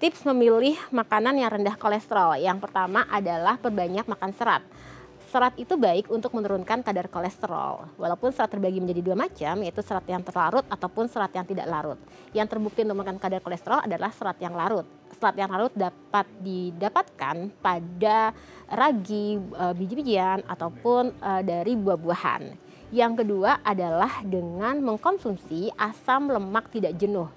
Tips memilih makanan yang rendah kolesterol. Yang pertama adalah perbanyak makan serat. Serat itu baik untuk menurunkan kadar kolesterol. Walaupun serat terbagi menjadi dua macam, yaitu serat yang terlarut ataupun serat yang tidak larut. Yang terbukti menurunkan kadar kolesterol adalah serat yang larut. Serat yang larut dapat didapatkan pada ragi, biji-bijian ataupun dari buah-buahan. Yang kedua adalah dengan mengkonsumsi asam lemak tidak jenuh.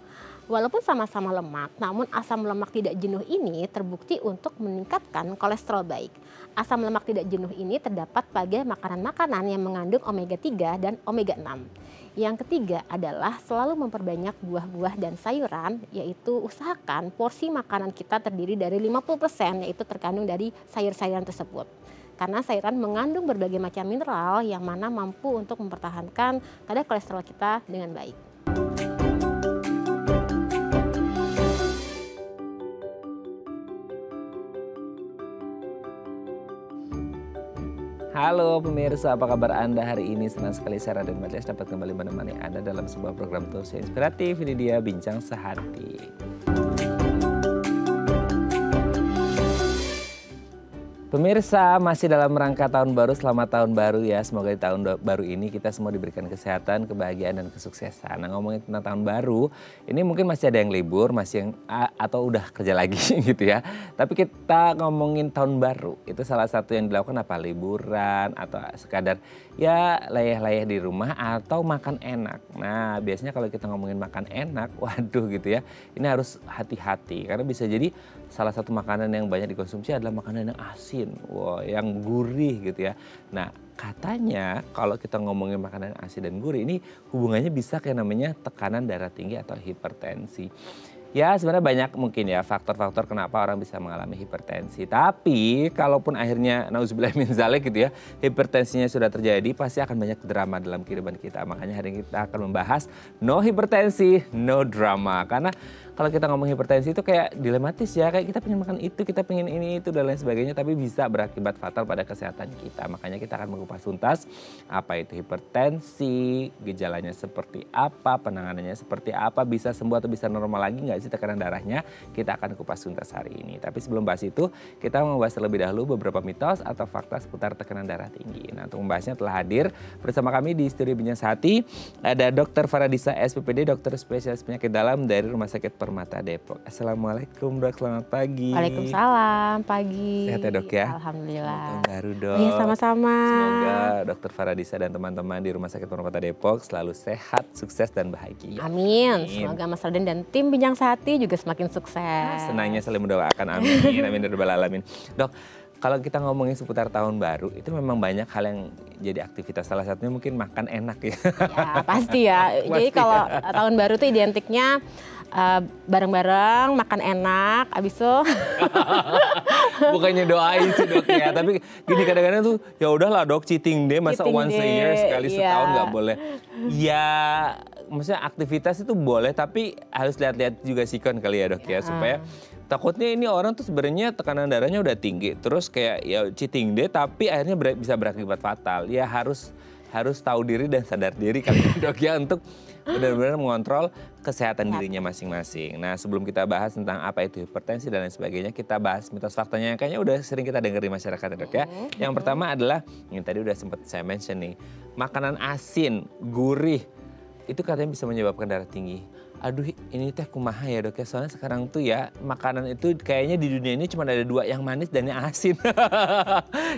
Walaupun sama-sama lemak, namun asam lemak tidak jenuh ini terbukti untuk meningkatkan kolesterol baik. Asam lemak tidak jenuh ini terdapat pada makanan-makanan yang mengandung omega 3 dan omega 6. Yang ketiga adalah selalu memperbanyak buah-buah dan sayuran, yaitu usahakan porsi makanan kita terdiri dari 50% yaitu terkandung dari sayur-sayuran tersebut. Karena sayuran mengandung berbagai macam mineral yang mana mampu untuk mempertahankan kadar kolesterol kita dengan baik. Halo pemirsa, apa kabar Anda hari ini? Senang sekali saya Raden Matlias dapat kembali menemani Anda dalam sebuah program talk show inspiratif. Ini dia Bincang Sehati. Pemirsa, masih dalam rangka tahun baru, selamat tahun baru ya. Semoga di tahun baru ini kita semua diberikan kesehatan, kebahagiaan, dan kesuksesan. Nah, ngomongin tentang tahun baru, ini mungkin masih ada yang libur, masih yang atau udah kerja lagi gitu ya. Tapi kita ngomongin tahun baru, itu salah satu yang dilakukan apa? Liburan atau sekadar ya layah-layah di rumah atau makan enak. Nah, biasanya kalau kita ngomongin makan enak, waduh gitu ya, ini harus hati-hati karena bisa jadi salah satu makanan yang banyak dikonsumsi adalah makanan yang asin, wow, yang gurih gitu ya. Nah, katanya kalau kita ngomongin makanan yang asin dan gurih ini hubungannya bisa kayak namanya tekanan darah tinggi atau hipertensi. Ya sebenarnya banyak mungkin ya faktor-faktor kenapa orang bisa mengalami hipertensi. Tapi kalaupun akhirnya nauzubillah min dzalik gitu ya, hipertensinya sudah terjadi pasti akan banyak drama dalam kehidupan kita. Makanya hari ini kita akan membahas no hipertensi, no drama. Karena kalau kita ngomong hipertensi itu kayak dilematis ya, kayak kita pengen makan itu, kita pengen ini, itu, dan lain sebagainya. Tapi bisa berakibat fatal pada kesehatan kita. Makanya kita akan mengupas tuntas apa itu hipertensi, gejalanya seperti apa, penanganannya seperti apa, bisa sembuh atau bisa normal lagi nggak sih tekanan darahnya. Kita akan kupas tuntas hari ini. Tapi sebelum bahas itu, kita membahas terlebih dahulu beberapa mitos atau fakta seputar tekanan darah tinggi. Nah, untuk membahasnya telah hadir bersama kami di studio Bincang Sehati, ada Dr. Faradisa SPPD, dokter spesialis penyakit dalam dari Rumah Sakit Permata Depok. Assalamualaikum dok, selamat pagi. Waalaikumsalam, pagi. Sehat ya dok ya? Alhamdulillah. Tahun baru dok. Iya sama-sama. Semoga Dr. Faradisa dan teman-teman di Rumah Sakit Permata Depok selalu sehat, sukses dan bahagia. Amin. Semoga Mas Raden dan tim Bincang Sehati juga semakin sukses. Senangnya saling mendoakan, amin. Amin ya rabbal alamin. Dok, kalau kita ngomongin seputar tahun baru, itu memang banyak hal yang jadi aktivitas. Salah satunya mungkin makan enak ya. Ya pasti ya. Jadi kalau tahun baru tuh identiknya bareng-bareng, makan enak, abis itu bukannya doain sih dok ya, tapi gini kadang-kadang tuh ya udahlah dok, cheating day masa cheating once a year sekali setahun nggak boleh. Ya maksudnya aktivitas itu boleh tapi harus lihat-lihat juga sikon kali ya dok ya, supaya takutnya ini orang tuh sebenarnya tekanan darahnya udah tinggi, terus kayak ya cheating day tapi akhirnya bisa berakibat fatal. Ya harus tahu diri dan sadar diri kali ya dok ya, untuk benar-benar mengontrol kesehatan dirinya masing-masing. Nah sebelum kita bahas tentang apa itu hipertensi dan lain sebagainya, kita bahas mitos faktanya yang kayaknya udah sering kita dengar di masyarakat ya dok ya. Yang pertama adalah, yang tadi udah sempat saya mention nih, makanan asin, gurih, itu katanya bisa menyebabkan darah tinggi. Aduh ini teh kumaha ya dok ya, soalnya sekarang tuh ya makanan itu kayaknya di dunia ini cuma ada dua, yang manis dan yang asin.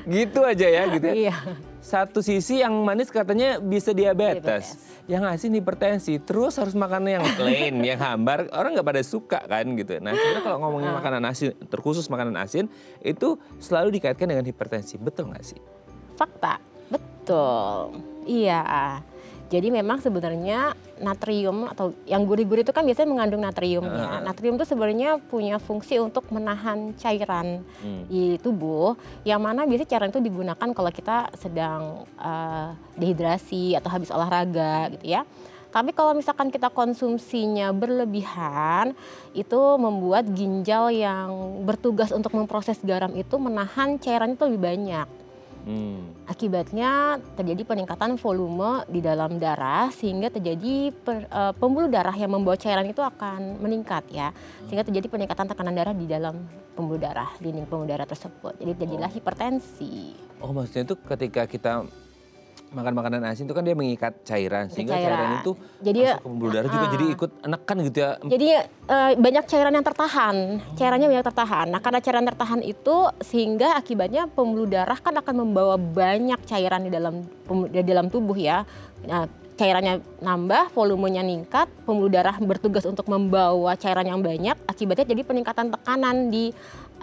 Gitu aja ya gitu ya. Iya. Satu sisi yang manis katanya bisa diabetes, yang asin hipertensi, terus harus makan yang plain, yang hambar, orang nggak pada suka kan gitu. Nah sebenarnya kalau ngomongin makanan asin, terkhusus makanan asin, itu selalu dikaitkan dengan hipertensi, betul nggak sih? Fakta, betul, iya. Jadi memang sebenarnya natrium atau yang gurih-gurih itu kan biasanya mengandung natriumnya. Natrium itu sebenarnya punya fungsi untuk menahan cairan di tubuh, yang mana biasanya cairan itu digunakan kalau kita sedang dehidrasi atau habis olahraga gitu ya. Tapi kalau misalkan kita konsumsinya berlebihan, itu membuat ginjal yang bertugas untuk memproses garam itu menahan cairan itu lebih banyak. Akibatnya terjadi peningkatan volume di dalam darah sehingga terjadi pembuluh darah yang membawa cairan itu akan meningkat ya. Sehingga terjadi peningkatan tekanan darah di dalam pembuluh darah, dinding pembuluh darah tersebut. Jadi terjadilah hipertensi. Oh, maksudnya itu ketika kita makan makanan asin itu kan dia mengikat cairan sehingga cairan itu jadi masuk ke pembuluh darah juga jadi ikut menekan gitu ya. Jadi banyak cairan yang tertahan, cairannya banyak tertahan. Nah, karena cairan tertahan itu sehingga akibatnya pembuluh darah kan akan membawa banyak cairan di dalam tubuh ya. Nah, cairannya nambah, volumenya meningkat, pembuluh darah bertugas untuk membawa cairan yang banyak, akibatnya jadi peningkatan tekanan di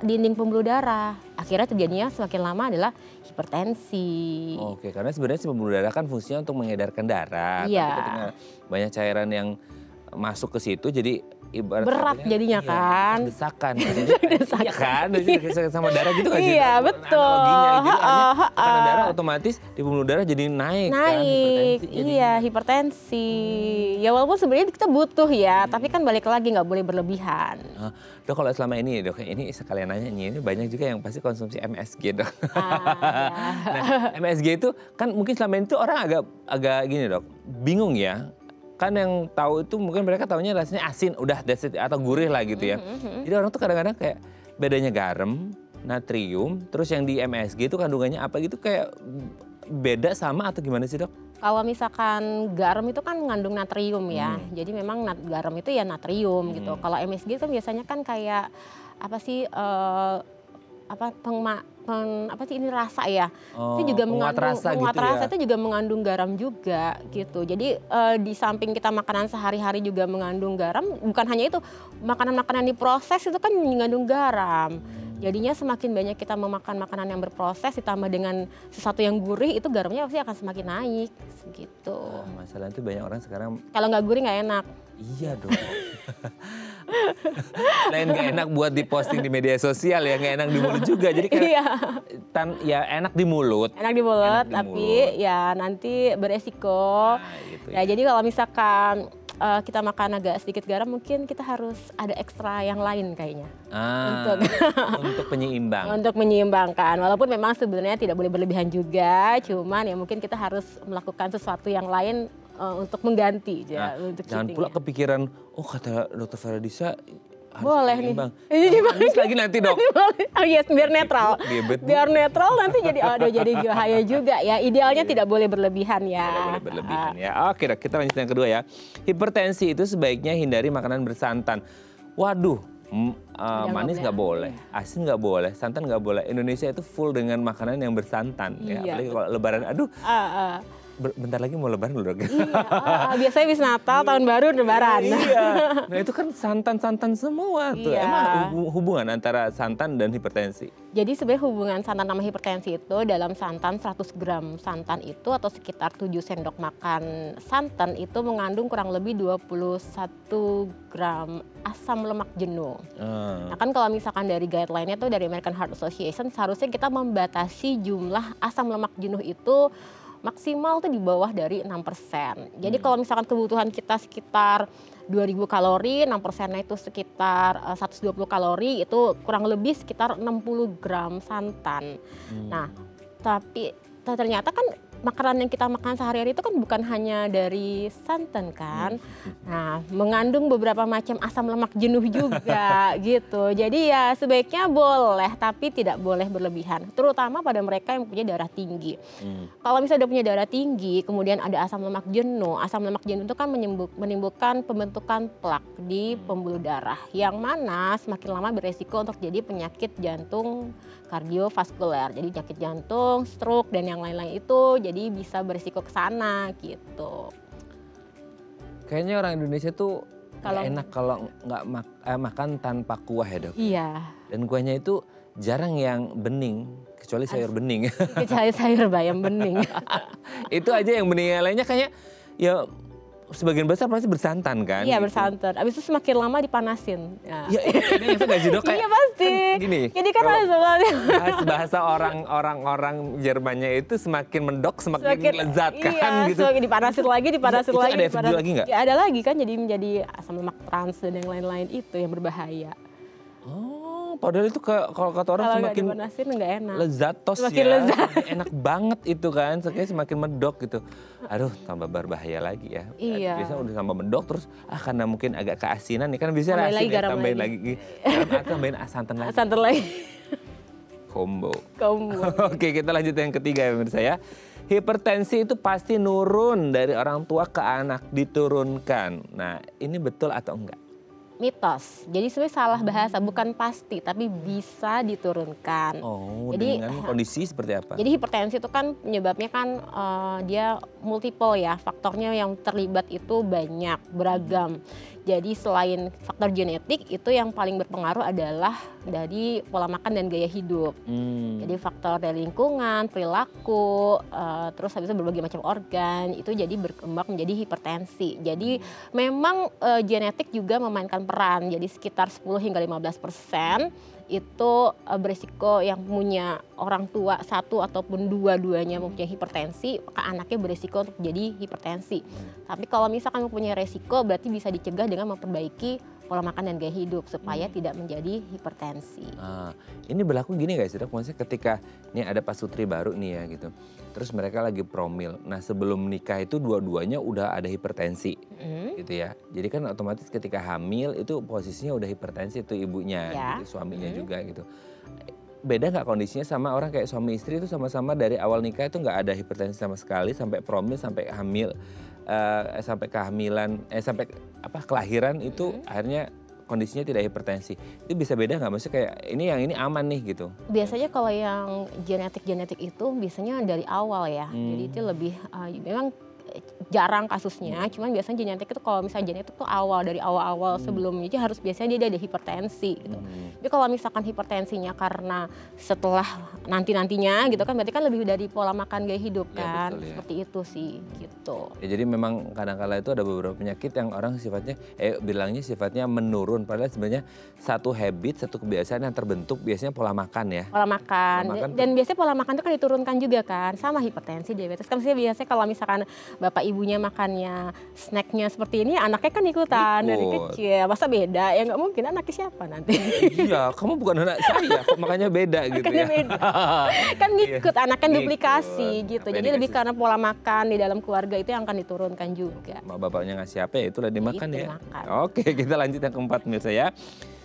dinding pembuluh darah. Akhirnya terjadinya semakin lama adalah hipertensi. Oke, karena sebenarnya si pembuluh darah kan fungsinya untuk mengedarkan darah. Iya. Tapi ketika banyak cairan yang masuk ke situ jadi ibarat berat jadinya kan. Desakan. Iya kan, sama darah gitu kan. Iya, betul. Analoginya. Jadi tekanan darah otomatis di pembuluh darah jadi naik kan, hipertensi. Ya walaupun sebenarnya kita butuh ya, tapi kan balik lagi nggak boleh berlebihan. Dok, kalau selama ini dok, ini sekalian nanya ini banyak juga yang pasti konsumsi MSG dok. Nah, MSG itu kan mungkin selama ini tuh orang agak gini dok, bingung ya. Kan yang tahu itu mungkin mereka tahunya rasanya asin, udah that's it, atau gurih lah gitu ya. Jadi orang tuh kadang-kadang kayak bedanya garam, natrium, terus yang di MSG itu kandungannya apa gitu kayak beda sama atau gimana sih dok? Kalau misalkan garam itu kan mengandung natrium ya, jadi memang garam itu ya natrium gitu. Kalau MSG itu biasanya kan kayak apa sih ini rasa ya. Itu juga mengandung rasa itu juga mengandung garam juga gitu. Jadi di samping kita makanan sehari-hari juga mengandung garam, bukan hanya itu, makanan-makanan diproses itu kan mengandung garam. Jadinya semakin banyak kita memakan makanan yang berproses ditambah dengan sesuatu yang gurih, itu garamnya pasti akan semakin naik gitu. Masalah itu banyak orang sekarang kalau nggak gurih nggak enak. Iya dong. Selain gak enak buat diposting di media sosial ya, gak enak di mulut juga. Jadi kayak ya enak di mulut. Enak di mulut, tapi ya nanti beresiko. Gitu ya. Jadi kalau misalkan kita makan agak sedikit garam, mungkin kita harus ada ekstra yang lain kayaknya. Untuk penyeimbang. Untuk menyeimbangkan. Walaupun memang sebenarnya tidak boleh berlebihan juga, cuman ya mungkin kita harus melakukan sesuatu yang lain untuk mengganti ya. Jangan pula kepikiran, oh kata Dr. Faradisa harus boleh menyeimbang. Nih. Manis lagi nanti dok. Oh yes, biar netral. Biar netral nanti jadi bahaya juga ya. Idealnya tidak boleh berlebihan ya. Tidak boleh berlebihan ya. Oke dok, kita lanjut yang kedua ya. Hipertensi itu sebaiknya hindari makanan bersantan. Waduh, manis nggak boleh, asin nggak boleh, santan nggak boleh. Indonesia itu full dengan makanan yang bersantan. Ya. Apalagi kalau lebaran, aduh. Bentar lagi mau lebaran loh dok. Iya, biasanya habis Natal, tahun baru, lebaran. Iya, nah itu kan santan-santan semua tuh. Emang hubungan antara santan dan hipertensi? Jadi sebenarnya hubungan santan sama hipertensi itu dalam santan 100 gram santan itu atau sekitar 7 sendok makan santan itu mengandung kurang lebih 21 gram asam lemak jenuh. Nah kan kalau misalkan dari guideline-nya tuh dari American Heart Association seharusnya kita membatasi jumlah asam lemak jenuh itu maksimal tuh di bawah dari 6%. Jadi kalau misalkan kebutuhan kita sekitar 2000 kalori, 6%-nya itu sekitar 120 kalori, itu kurang lebih sekitar 60 gram santan. Nah, tapi ternyata kan makanan yang kita makan sehari-hari itu kan bukan hanya dari santan kan. Nah, mengandung beberapa macam asam lemak jenuh juga gitu. Jadi ya sebaiknya boleh tapi tidak boleh berlebihan. Terutama pada mereka yang punya darah tinggi. Kalau misalnya udah punya darah tinggi, kemudian ada asam lemak jenuh. Asam lemak jenuh itu kan menimbulkan pembentukan plak di pembuluh darah. Yang mana semakin lama beresiko untuk jadi penyakit jantung kardiovaskuler. Jadi penyakit jantung, stroke dan yang lain-lain itu jadi bisa berisiko ke sana gitu. Kayaknya orang Indonesia tuh enak kalau nggak makan tanpa kuah ya dok? Iya. Dan kuahnya itu jarang yang bening, kecuali sayur bening. Kecuali sayur bayam bening. Itu aja yang bening, yang lainnya kayaknya ya sebagian besar pasti bersantan kan? Iya gitu. Bersantan, abis itu semakin lama dipanasin. Ya itu nggak sih dok? Iya pasti. Kan gini, jadi kan bahasa orang-orang Jermannya itu semakin mendok semakin lezat kan? Iya, gitu. Dipanasin lagi. Ada efek lagi nggak? Ya ada lagi kan, jadi menjadi asam lemak trans dan yang lain-lain itu yang berbahaya. Oh padahal itu kalau kata orang Kalau nggak semakin dipanasin nggak enak. lezatos Semakin ya. lezat. Enak banget itu kan, semakin medok gitu. Aduh, tambah berbahaya lagi ya. Iya. Biasanya udah tambah medok terus karena mungkin agak keasinan nih kan bisa Tambahin asin lagi ya, garam tambahin lagi. lagi. Garam, tambahin santan lagi. Santan lagi. Combo. Kamu. Oke, kita lanjut yang ketiga ya pemirsa ya. Hipertensi itu pasti nurun dari orang tua ke anak, diturunkan. Nah, ini betul atau enggak? Mitos. Jadi sebenarnya salah bahasa, bukan pasti tapi bisa diturunkan. Oh, Jadi, dengan kondisi seperti apa? Jadi hipertensi itu kan penyebabnya kan dia multiple ya, faktornya yang terlibat itu banyak, beragam. Jadi selain faktor genetik itu yang paling berpengaruh adalah dari pola makan dan gaya hidup. Jadi faktor dari lingkungan, perilaku, terus habis itu berbagai macam organ itu jadi berkembang menjadi hipertensi. Jadi memang genetik juga memainkan peran. Jadi sekitar 10 hingga 15% itu berisiko yang punya orang tua satu ataupun dua-duanya mempunyai hipertensi, maka anaknya berisiko untuk jadi hipertensi. Tapi kalau misalkan mempunyai resiko berarti bisa dicegah dengan memperbaiki pola makan dan gaya hidup supaya tidak menjadi hipertensi. Ini berlaku gini guys, dok, maksudnya ketika nih ada pasutri baru nih ya gitu, terus mereka lagi promil. Nah sebelum menikah itu dua-duanya udah ada hipertensi, gitu ya. Jadi kan otomatis ketika hamil itu posisinya udah hipertensi itu ibunya, Ya. gitu, suaminya juga gitu. Beda nggak kondisinya sama orang kayak suami istri itu sama-sama dari awal nikah itu nggak ada hipertensi sama sekali sampai promil sampai hamil. Sampai kehamilan, sampai kelahiran itu akhirnya kondisinya tidak hipertensi. Itu bisa beda nggak? Maksudnya kayak ini yang ini aman nih gitu. Biasanya kalau yang genetik itu biasanya dari awal ya. Jadi itu lebih memang jarang kasusnya, cuman biasanya genetik itu kalau misalnya genetik itu dari awal sebelumnya aja harus biasanya dia ada hipertensi gitu. Tapi kalau misalkan hipertensinya karena setelah nantinya gitu kan berarti kan lebih dari pola makan gaya hidup kan, betul, ya. seperti itu sih gitu. Ya, jadi memang kadang-kala itu ada beberapa penyakit yang orang sifatnya bilangnya sifatnya menurun, padahal sebenarnya satu habit, satu kebiasaan yang terbentuk biasanya pola makan ya. Pola makan dan biasanya pola makan itu kan diturunkan juga kan, sama hipertensi, diabetes kan biasanya kalau misalkan bapak ibunya makannya snacknya seperti ini, anaknya kan ikutan dari kecil. Masa beda? Ya nggak mungkin, anaknya siapa nanti? Iya, kamu bukan anak saya, kok makanya beda gitu makanya ya. beda. Kan ngikut, anak kan duplikasi gitu. Apa Jadi yang lebih dikasih? karena pola makan di dalam keluarga itu yang akan diturunkan juga. Mak bapaknya ngasih apa ya itulah dimakan Itu ya. dimakan. Oke, kita lanjut yang keempat pemirsa ya.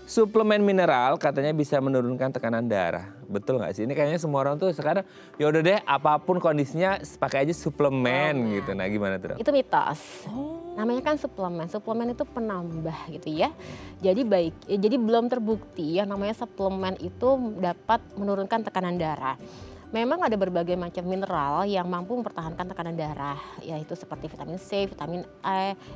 Suplemen mineral katanya bisa menurunkan tekanan darah. Betul nggak sih? Ini kayaknya semua orang tuh sekarang ya udah deh apapun kondisinya pakai aja suplemen gitu. Nah gimana tuh? Itu mitos. Namanya kan suplemen. Suplemen itu penambah gitu ya. Jadi belum terbukti yang namanya suplemen itu dapat menurunkan tekanan darah. Memang ada berbagai macam mineral yang mampu mempertahankan tekanan darah, yaitu seperti vitamin C, vitamin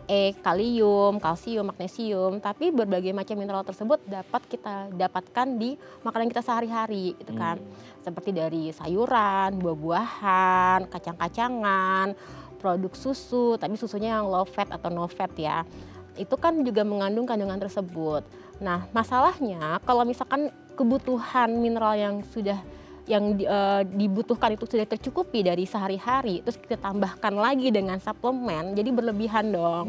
E, kalium, kalsium, magnesium. Tapi berbagai macam mineral tersebut dapat kita dapatkan di makanan kita sehari-hari, gitu kan. Seperti dari sayuran, buah-buahan, kacang-kacangan, produk susu, tapi susunya yang low fat atau no fat ya. Itu kan juga mengandung kandungan tersebut. Nah, masalahnya kalau misalkan kebutuhan mineral yang dibutuhkan itu sudah tercukupi dari sehari-hari, terus kita tambahkan lagi dengan suplemen, jadi berlebihan dong.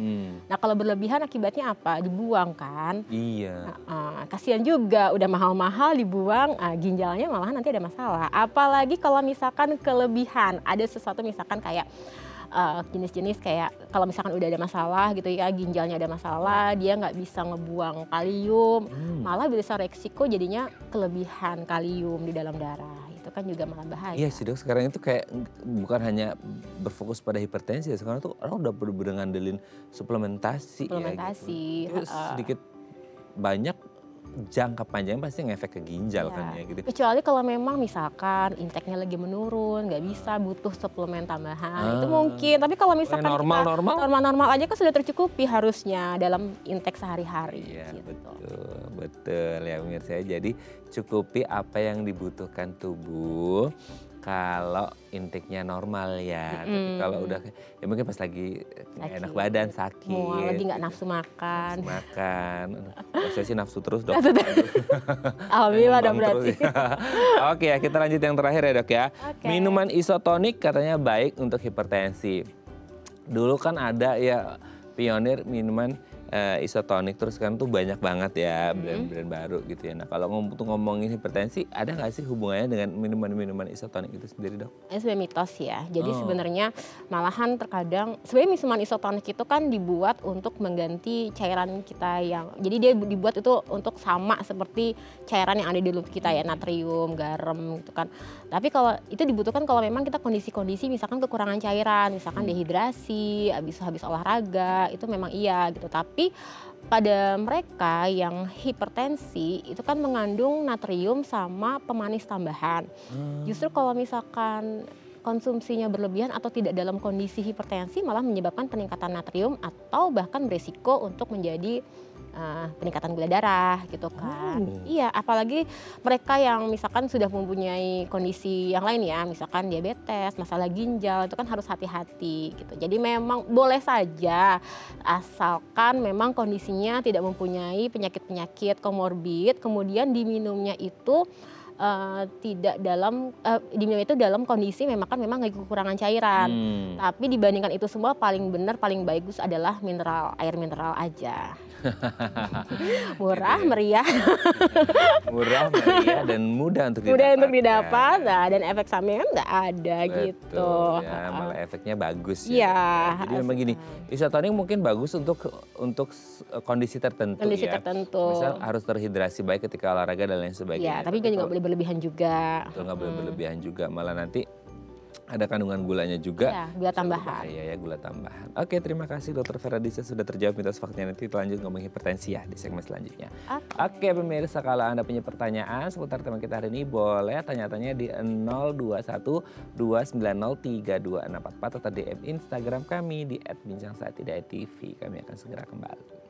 Nah kalau berlebihan akibatnya apa? Dibuang kan? Iya. Kasihan juga, udah mahal-mahal dibuang, ginjalnya malahan nanti ada masalah. Apalagi kalau misalkan kelebihan, ada sesuatu misalkan kayak jenis-jenis kayak kalau misalkan udah ada masalah gitu ya, ginjalnya ada masalah, dia nggak bisa ngebuang kalium, malah bisa resiko jadinya kelebihan kalium di dalam darah. Itu kan juga malah bahaya. Iya sih dok, sekarang itu kayak bukan hanya berfokus pada hipertensi ya, sekarang tuh orang udah bener-bener ngandelin suplementasi. Ya, gitu. Terus sedikit banyak jangka panjang pasti ngefek ke ginjal kan ya gitu. Kecuali kalau memang misalkan intake-nya lagi menurun, nggak bisa, butuh suplemen tambahan, itu mungkin. Tapi kalau misalkan normal aja kan sudah tercukupi harusnya dalam intake sehari-hari. Iya, gitu. betul ya pemirsa. Jadi cukupi apa yang dibutuhkan tubuh kalau intake-nya normal ya. Tapi kalau udah ya mungkin pas lagi enak badan, sakit. Lagi nggak nafsu makan. Saya sih nafsu terus dok. Alhamdulillah dong berarti. Oke ya, kita lanjut yang terakhir ya dok ya. Okay. Minuman isotonik katanya baik untuk hipertensi. Dulu kan ada ya pionir minuman isotonik terus kan tuh banyak banget ya brand-brand baru gitu ya. Nah kalau ngomongin hipertensi ada nggak sih hubungannya dengan minuman-minuman isotonik itu sendiri dok? Ini sebenarnya mitos ya. Jadi sebenarnya malahan terkadang sebenarnya minuman isotonik itu kan dibuat untuk mengganti cairan kita yang jadi dia dibuat itu untuk sama seperti cairan yang ada di tubuh kita ya, natrium, garam gitu kan. Tapi kalau itu dibutuhkan kalau memang kita kondisi-kondisi misalkan kekurangan cairan, misalkan dehidrasi, habis olahraga, itu memang iya gitu. Tapi pada mereka yang hipertensi itu kan mengandung natrium sama pemanis tambahan. Justru kalau misalkan konsumsinya berlebihan atau tidak dalam kondisi hipertensi malah menyebabkan peningkatan natrium atau bahkan beresiko untuk menjadi peningkatan gula darah gitu kan. Iya, apalagi mereka yang misalkan sudah mempunyai kondisi yang lain ya, misalkan diabetes, masalah ginjal, itu kan harus hati-hati gitu. Jadi memang boleh saja asalkan memang kondisinya tidak mempunyai penyakit-penyakit komorbid, kemudian diminumnya itu tidak dalam diminum itu dalam kondisi memang kekurangan cairan. Tapi dibandingkan itu semua paling benar paling bagus adalah air mineral aja. Murah, meriah. Murah, meriah dan mudah untuk didapat. Nah, dan efek sampingnya nggak ada. Betul, gitu. Ya, malah efeknya bagus ya. Iya. Jadi memang gini, isotonik mungkin bagus untuk kondisi tertentu tertentu. Misal harus terhidrasi baik ketika olahraga dan lain sebagainya. Iya, tapi nggak boleh berlebihan juga. Betul, nggak boleh berlebihan juga, malah nanti ada kandungan gulanya juga. Ya, gula tambahan. Iya ya, gula tambahan. Oke, terima kasih Dr. Feradisa sudah terjawab mitos fakta. Nanti lanjut ngomongin hipertensi ya di segmen selanjutnya. Oke, pemirsa, kalau Anda punya pertanyaan seputar tema kita hari ini boleh tanya-tanya di 021 290 32644 atau DM Instagram kami di @bincangsaat.tv. Kami akan segera kembali.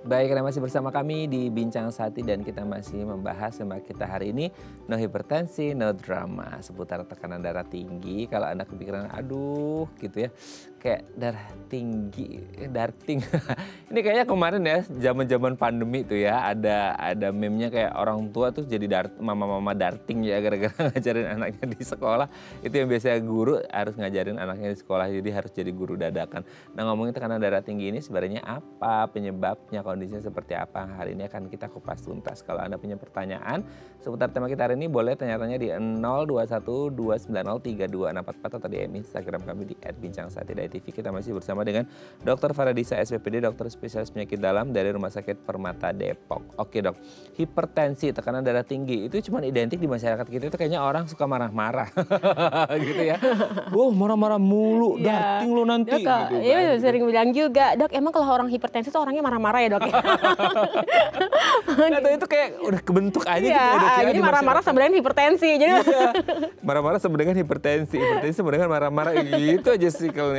Baik, Anda masih bersama kami di Bincang Sati dan kita masih membahas tema kita hari ini no hipertensi, no drama seputar tekanan darah tinggi. Kalau Anda kepikiran aduh gitu ya, kayak darah tinggi, darting. Ini kayaknya kemarin ya zaman-zaman pandemi tuh ya ada meme-nya kayak orang tua tuh jadi mama-mama darting ya gara-gara ngajarin anaknya di sekolah. Itu yang biasanya guru harus ngajarin anaknya di sekolah jadi harus jadi guru dadakan. Nah, ngomongin tekanan darah tinggi ini sebenarnya apa penyebabnya, kondisinya seperti apa? Hari ini akan kita kupas tuntas. Kalau Anda punya pertanyaan seputar tema kita hari ini boleh tanya-tanya di 021 290 32644 atau di Instagram kami di @bincangsaat.tv. Kita masih bersama dengan Dr. Feradisa SPPD, dokter spesialis penyakit dalam dari Rumah Sakit Permata Depok. Oke dok, hipertensi, tekanan darah tinggi itu cuma identik di masyarakat kita itu kayaknya orang suka marah-marah gitu ya. Marah-marah mulu, darting lo nanti. Dok, gitu, iya kan? Sering bilang juga, dok emang kalau orang hipertensi tuh orangnya marah-marah ya dok? Atau itu kayak udah kebentuk aja gitu ya dok ya. Jadi marah-marah sama dengan hipertensi. Jadi marah-marah sama dengan hipertensi sama dengan marah-marah gitu aja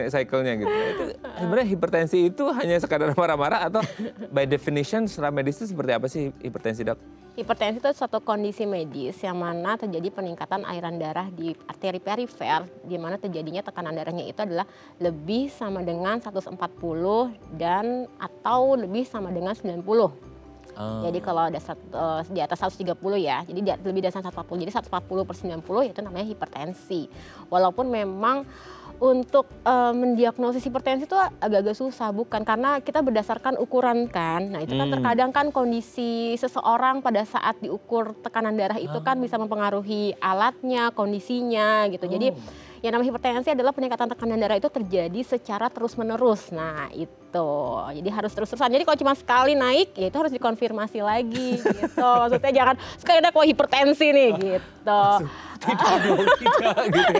cycle-nya gitu. Itu sebenarnya hipertensi itu hanya sekadar marah-marah atau by definition secara medis itu seperti apa sih hipertensi dok? Hipertensi itu suatu kondisi medis yang mana terjadi peningkatan aliran darah di arteri perifer, di mana terjadinya tekanan darahnya itu adalah lebih sama dengan 140 dan atau lebih sama dengan 90. Jadi kalau ada di atas 130 ya, jadi lebih dari 140, jadi 140/90 itu namanya hipertensi. Walaupun memang untuk mendiagnosis hipertensi itu agak-agak susah, bukan karena kita berdasarkan ukuran kan. Nah itu kan terkadang kan kondisi seseorang pada saat diukur tekanan darah itu kan bisa mempengaruhi alatnya, kondisinya gitu. Jadi yang namanya hipertensi adalah peningkatan tekanan darah itu terjadi secara terus-menerus. Nah itu, jadi harus terus-terusan. Jadi kalau cuma sekali naik, ya itu harus dikonfirmasi lagi gitu. Maksudnya jangan sekali ada kok hipertensi nih gitu. Tidak dong, tidak gitu.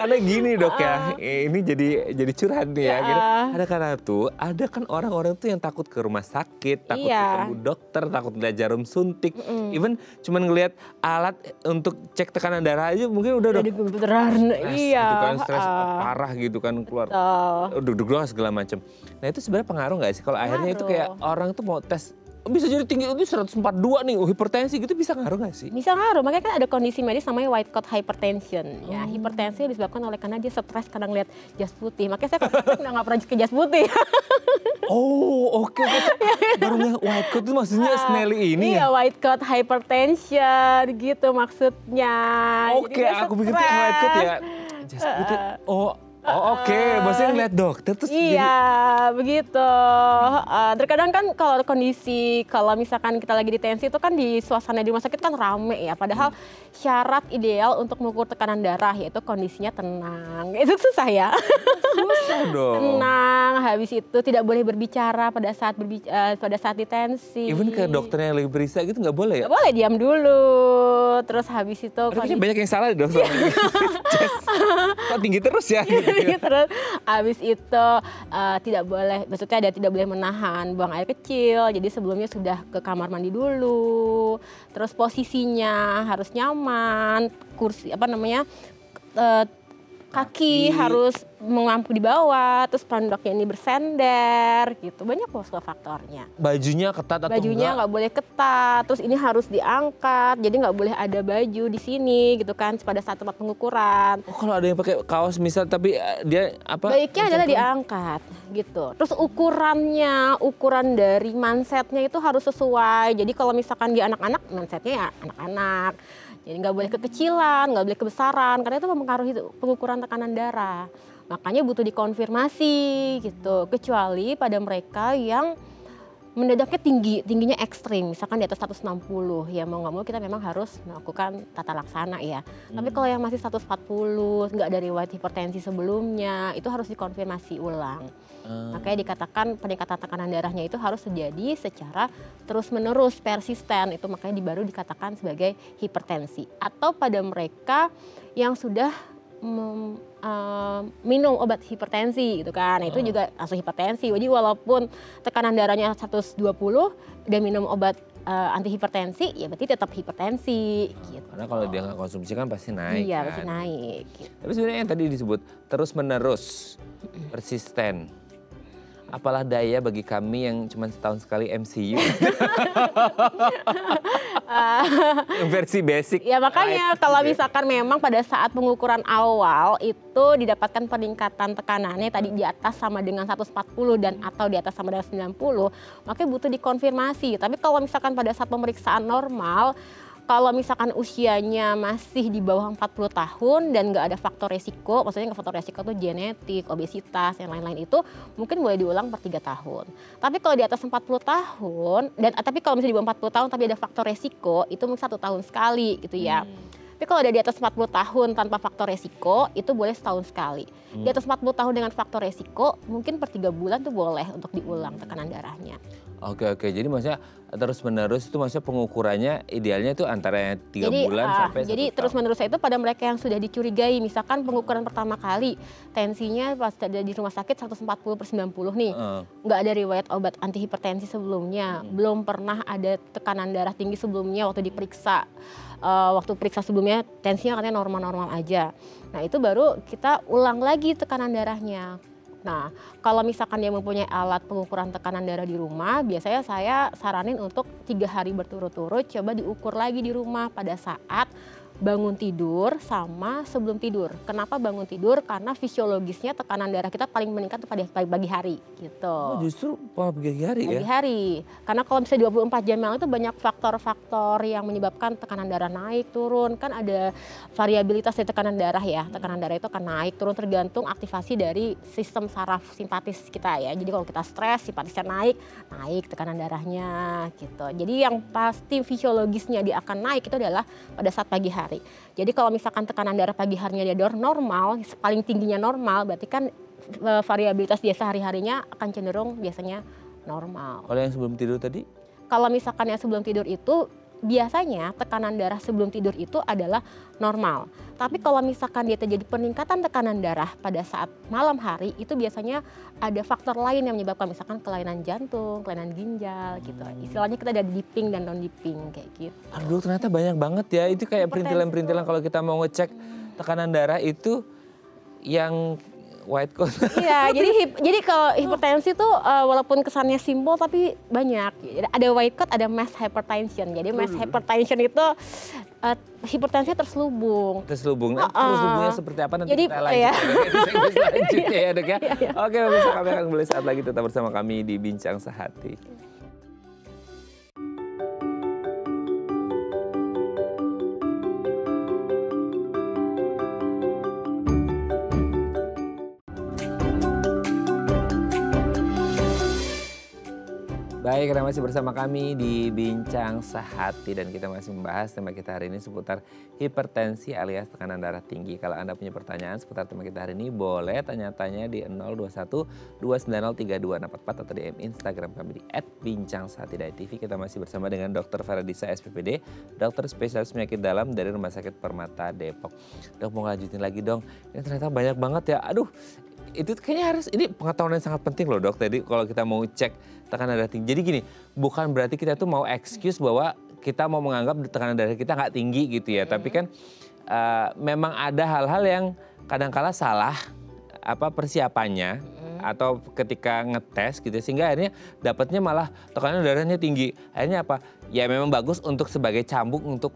Karena gini dok ya, ini jadi curhat nih ya. Gitu. Ada kan orang-orang tuh yang takut ke rumah sakit, takut ketemu dokter, takut lihat jarum suntik. Even cuman ngelihat alat untuk cek tekanan darah aja mungkin udah stres parah gitu kan, keluar deg-degan segala macam. Nah itu sebenarnya pengaruh nggak sih kalau akhirnya itu kayak orang tuh mau tes bisa jadi tinggi itu 142 nih, hipertensi gitu bisa ngaruh nggak sih? Bisa ngaruh, makanya kan ada kondisi medis namanya white coat hypertension. Ya, hipertensi disebabkan oleh karena dia stres karena ngeliat jas putih. Makanya saya nggak pernah ke jas putih. Oh, oke. Baru ngeliat white coat itu maksudnya Snelly ini Iya, ya? white coat hypertension gitu maksudnya. Oke, aku pikir itu white coat ya. Jas putih. Oke. Maksudnya ngeliat dokter terus Iya, begitu. Terkadang kan kalau kalau misalkan kita lagi di tensi itu kan di suasana di rumah sakit kan rame ya. Padahal syarat ideal untuk mengukur tekanan darah yaitu kondisinya tenang. Itu susah ya. susah dong. Tenang, habis itu tidak boleh berbicara pada saat di tensi. Even ke dokter yang lagi berisa gitu nggak boleh ya? Nggak boleh, diam dulu. Terus habis itu Kayaknya banyak yang salah dong sama ini. Kok tinggi terus ya? Gitu. Terus habis itu tidak boleh, maksudnya tidak boleh menahan buang air kecil. Jadi sebelumnya sudah ke kamar mandi dulu. Terus posisinya harus nyaman, kursi kaki harus mengampu di bawah, terus pundaknya ini bersender gitu. Banyak loh faktornya. Bajunya ketat atau Bajunya nggak boleh ketat, terus ini harus diangkat, jadi nggak boleh ada baju di sini gitu kan pada saat tempat pengukuran. Oh, kalau ada yang pakai kaos misal tapi dia apa? Baiknya adalah diangkat gitu. Terus ukuran dari mansetnya itu harus sesuai. Jadi kalau misalkan di anak-anak, mansetnya ya anak-anak. Jadi nggak boleh kekecilan, nggak boleh kebesaran, karena itu mempengaruhi pengukuran tekanan darah. Makanya butuh dikonfirmasi gitu. Kecuali pada mereka yang mendadaknya tingginya ekstrim, misalkan di atas 160, ya mau nggak mau kita memang harus melakukan tata laksana ya. Tapi kalau yang masih 140, nggak ada riwayat hipertensi sebelumnya, itu harus dikonfirmasi ulang. Makanya dikatakan peningkatan tekanan darahnya itu harus terjadi secara terus-menerus, persisten, itu makanya baru dikatakan sebagai hipertensi. Atau pada mereka yang sudah minum obat hipertensi gitu kan, itu juga langsung hipertensi. Jadi walaupun tekanan darahnya 120 dan minum obat anti hipertensi, ya berarti tetap hipertensi gitu. Karena kalau dia nggak konsumsi kan pasti naik. Iya, kan? pasti naik. Gitu. Tapi sebenarnya yang tadi disebut terus menerus, persisten. Apalah daya bagi kami yang cuma setahun sekali MCU. Versi basic. Ya makanya kalau misalkan memang pada saat pengukuran awal itu didapatkan peningkatan tekanannya tadi di atas sama dengan 140 dan atau di atas sama dengan 90, makanya butuh dikonfirmasi. Tapi kalau misalkan pada saat pemeriksaan normal, kalau misalkan usianya masih di bawah 40 tahun dan nggak ada faktor resiko, maksudnya faktor resiko itu genetik, obesitas, yang lain-lain itu mungkin boleh diulang per 3 tahun. Tapi kalau di atas 40 tahun, tapi kalau misalnya di bawah 40 tahun tapi ada faktor resiko, itu mungkin 1 tahun sekali gitu ya. Tapi kalau ada di atas 40 tahun tanpa faktor resiko, itu boleh setahun sekali. Di atas 40 tahun dengan faktor resiko, mungkin per 3 bulan tuh boleh untuk diulang tekanan darahnya. Oke, jadi maksudnya terus menerus itu maksudnya pengukurannya idealnya itu antara 3 bulan sampai 1 jadi tahun. terus menerus itu pada mereka yang sudah dicurigai, misalkan pengukuran pertama kali tensinya pas ada di rumah sakit 140/90 nih, nggak ada riwayat obat anti hipertensi sebelumnya, belum pernah ada tekanan darah tinggi sebelumnya waktu diperiksa. Waktu periksa sebelumnya tensinya katanya normal-normal aja. Nah itu baru kita ulang lagi tekanan darahnya. Nah, kalau misalkan dia mempunyai alat pengukuran tekanan darah di rumah, biasanya saya saranin untuk 3 hari berturut-turut coba diukur lagi di rumah pada saat bangun tidur sama sebelum tidur. Kenapa bangun tidur? Karena fisiologisnya tekanan darah kita paling meningkat pada pagi hari gitu. Oh, justru pagi hari ya? Pagi hari. Karena kalau misalnya 24 jam yang itu banyak faktor-faktor yang menyebabkan tekanan darah naik turun. Kan ada variabilitas dari tekanan darah ya. Tekanan darah itu akan naik turun tergantung aktivasi dari sistem saraf simpatis kita ya. Jadi kalau kita stres, simpatisnya naik tekanan darahnya gitu. Jadi yang pasti fisiologisnya dia akan naik itu adalah pada saat pagi hari. Jadi kalau misalkan tekanan darah pagi harinya dia normal, paling tingginya normal, berarti kan variabilitas dia sehari-harinya akan cenderung biasanya normal. Kalau yang sebelum tidur tadi? Kalau misalkan yang sebelum tidur itu biasanya tekanan darah sebelum tidur itu adalah normal. Tapi kalau misalkan dia terjadi peningkatan tekanan darah pada saat malam hari, itu biasanya ada faktor lain yang menyebabkan misalkan kelainan jantung, kelainan ginjal gitu. Istilahnya kita ada dipping dan non dipping kayak gitu. Aduh, ternyata banyak banget ya. Itu kayak perintilan-perintilan kalau kita mau ngecek tekanan darah itu yang white coat. Iya, jadi kalau hipertensi tuh walaupun kesannya simpel tapi banyak. Ada white coat, ada mass hypertension. Jadi mass hypertension itu hipertensi terselubung. Terselubung. Terselubungnya seperti apa nanti jadi, kita lanjut ya. di segmen selanjutnya ya, Dok ya. Iya. Oke, pemirsa, kami akan kembali saat lagi, tetap bersama kami di Bincang Sehati. Baik, Anda masih bersama kami di Bincang Sehati dan kita masih membahas tema kita hari ini seputar hipertensi alias tekanan darah tinggi. Kalau Anda punya pertanyaan seputar tema kita hari ini, boleh tanya-tanya di 021 290 3244 atau DM Instagram kami di @bincang_sehati.tv. Kita masih bersama dengan Dr. Faradisa SPPD, dokter spesialis penyakit dalam dari Rumah Sakit Permata Depok. Dok, mau lanjutin lagi dong. Ini ternyata banyak banget ya. Aduh, itu kayaknya ini pengetahuan yang sangat penting loh, Dok. Tadi kalau kita mau cek tekanan darah tinggi. Jadi gini, bukan berarti kita tuh mau excuse bahwa kita mau menganggap tekanan darah kita nggak tinggi gitu ya. Tapi kan memang ada hal-hal yang kadang-kala salah persiapannya atau ketika ngetes gitu ya, sehingga akhirnya dapatnya malah tekanan darahnya tinggi. Akhirnya apa? Ya memang bagus untuk sebagai cambuk untuk